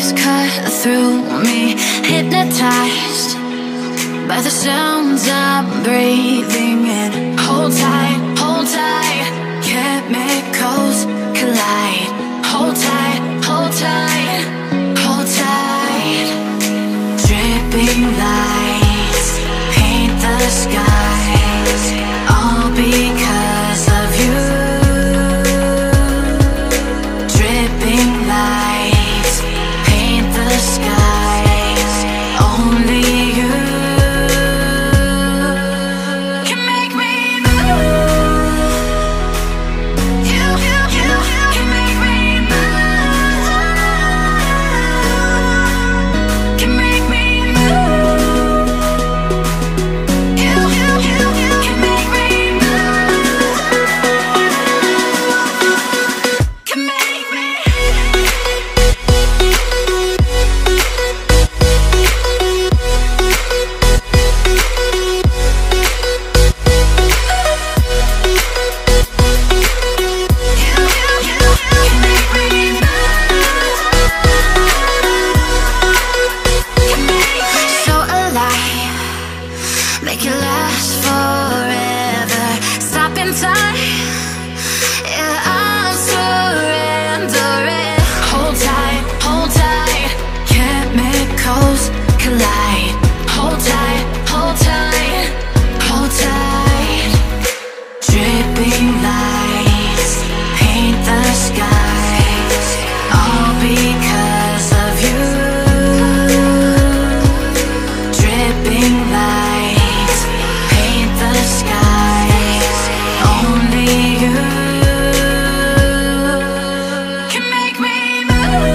waves cut through me, hypnotized by the sounds I'm breathing in. Hold tight, chemicals collide. Hold tight, hold tight, hold tight. Dripping lights paint the skies, all because of you. Dripping lights paint the skies, only you can make me move. You can make me move. Can make me move. You can make me move. Can make me. So alive, make it last forever. Stop in time, yeah, I'm surrendering. Hold tight, chemicals collide. Hold tight, hold tight, hold tight. Dripping lights paint the skies, all because of you. Dripping lights paint the skies, only you can make me move.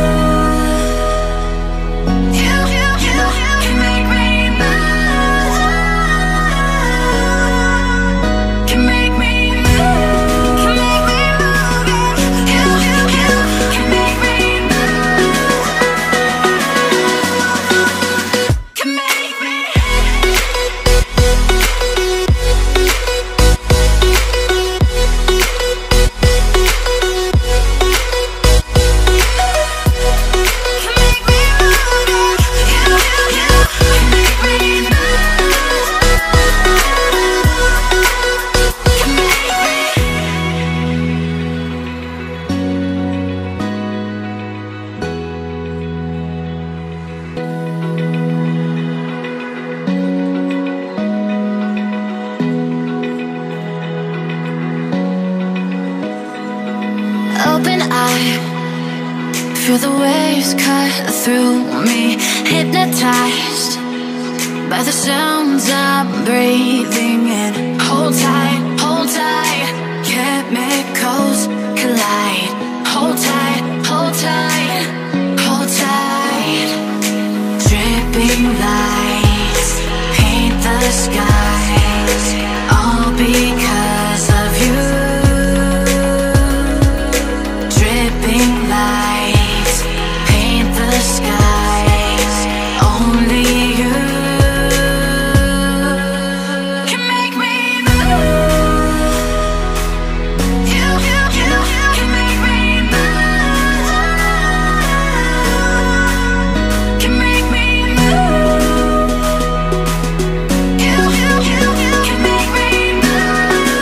You can make me move. Can make me move. Can make me move. You can make me move. Can make me. Open eye, feel the waves cut through me, hypnotized by the sounds I'm breathing in. Hold tight, chemicals collide. Hold tight, hold tight, hold tight. Dripping lights paint the skies, all because of you. Dripping lights paint the skies, only you can make me move. You can make me move. Can make me move. You can make me move.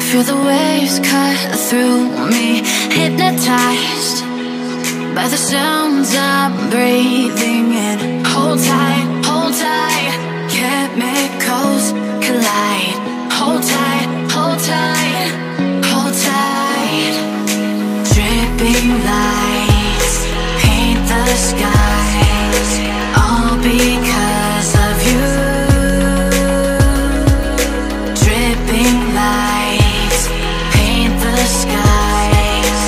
feel the waves cut through me, hypnotized by the sounds I'm breathing in. Hold tight, hold tight, chemicals collide. Hold tight, hold tight, hold tight. Dripping lights paint the skies, all because of you. Dripping lights paint the skies,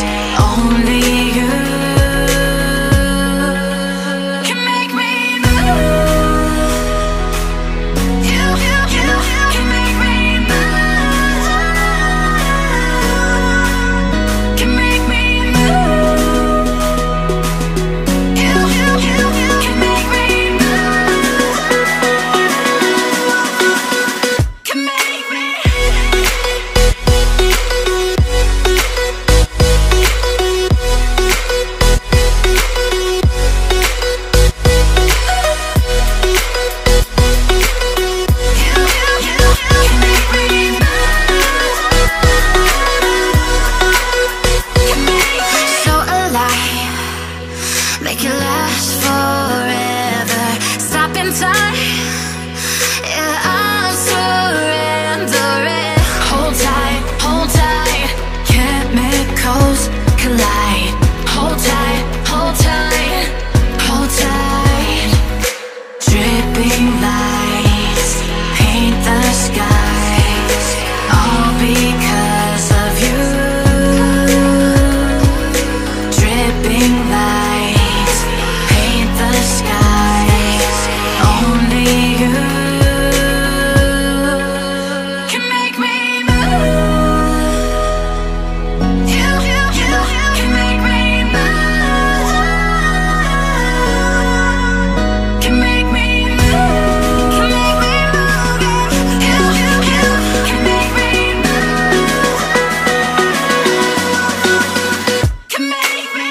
only you can make me move. You can make me move. Can make me move. You can make me move. Can make me. So alive, make it last forever. Stop in time, yeah, I'm surrendering. Hold tight, chemicals collide. Hold tight, hold tight, hold tight. Dripping lights paint the skies, all because of you. Dripping lights paint the skies, only you can make me move. You can make me move. Can make me move. Can make me move. You can make me move. Can make me.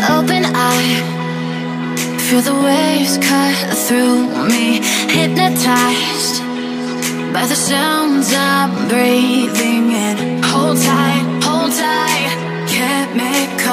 Open eye, feel the waves cut through me, hypnotized by the sounds I'm breathing in. Hold tight, chemicals